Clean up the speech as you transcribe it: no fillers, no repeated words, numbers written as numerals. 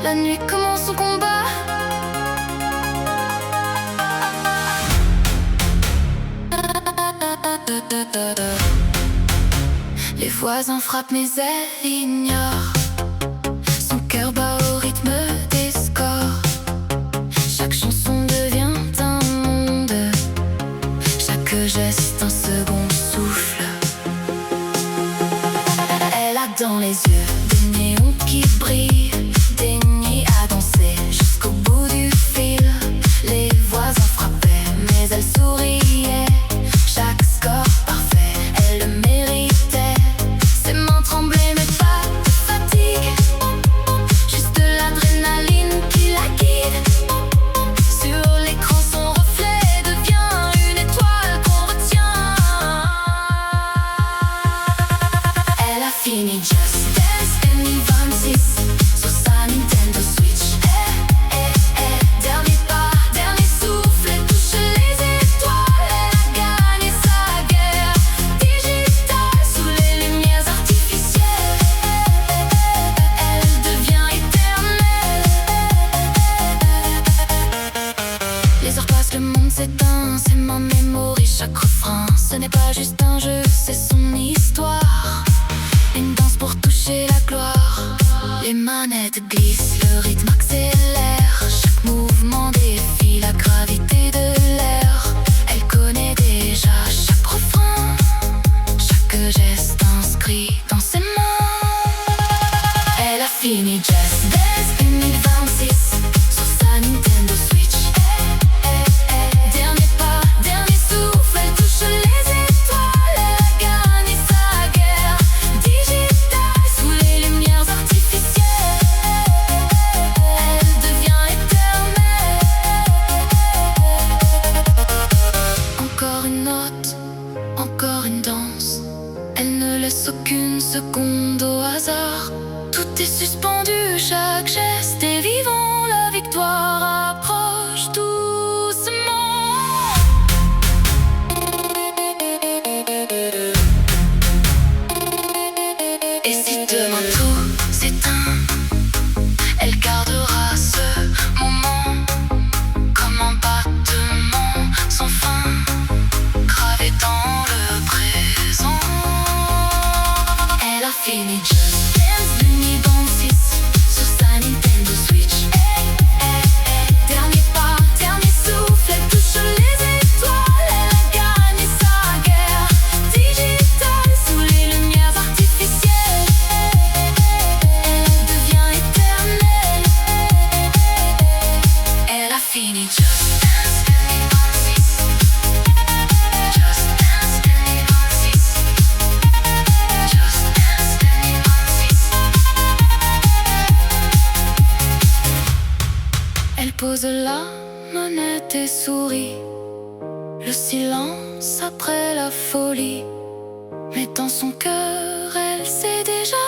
La nuit commence son combat. Les voisins frappent, mais elle ignore. Son cœur bat au rythme des scores. Chaque chanson devient un monde, chaque geste un second souffle. Elle a dans les yeux des néons qui brillent, des nuits à danser jusqu'au bout du fil. Les voisins frappaient, mais elle souriait. Chaque score parfait, elle le méritait. Ses mains tremblaient, mais pas de fatigue, juste l'adrénaline qui la guide. Sur l'écran, son reflet devient une étoile qu'on retient. Elle a fini Just Dance 2026 sur sa Nintendo Switch. Dernier pas, dernier souffle, elle touche les étoiles. Elle a gagné sa guerre digitale sous les lumières artificielles. Elle devient éternelle. Les heures passent, le monde s'éteint, c'est ma mémoire, chaque refrain. Ce n'est pas juste un jeu, c'est son histoire. Une danse pour toucher la gloire. Les manettes glissent, le rythme accélère. Chaque mouvement défie la gravité de l'air. Elle connaît déjà chaque refrain, chaque geste inscrit dans ses mains. Elle a fini Just Dance 2026 sur sa Nintendo Switch. Dernier pas, dernier souffle, elle touche les étoiles. Elle a gagné sa guerre digitale sous les lumières artificielles. Elle devient éternelle. Encore une note, encore une danse. Elle ne laisse aucune seconde au hasard. Tout est suspendu, chaque geste est vivant. La victoire approche doucement. Et si demain tout s'éteint, elle gardera ce moment comme un battement sans fin, gravé dans le présent. Elle a fini Just Dance 2026 sur sa Nintendo Switch. Dernier pas, dernier souffle, elle touche les étoiles. Elle a gagné sa guerre digitale sous les lumières artificielles. Elle devient éternelle. Elle a fini Just Dance 2026. Just Dance 2026. Just Dance 2026. Elle pose la manette et sourit. Le silence après la folie. Mais dans son cœur, elle sait déjà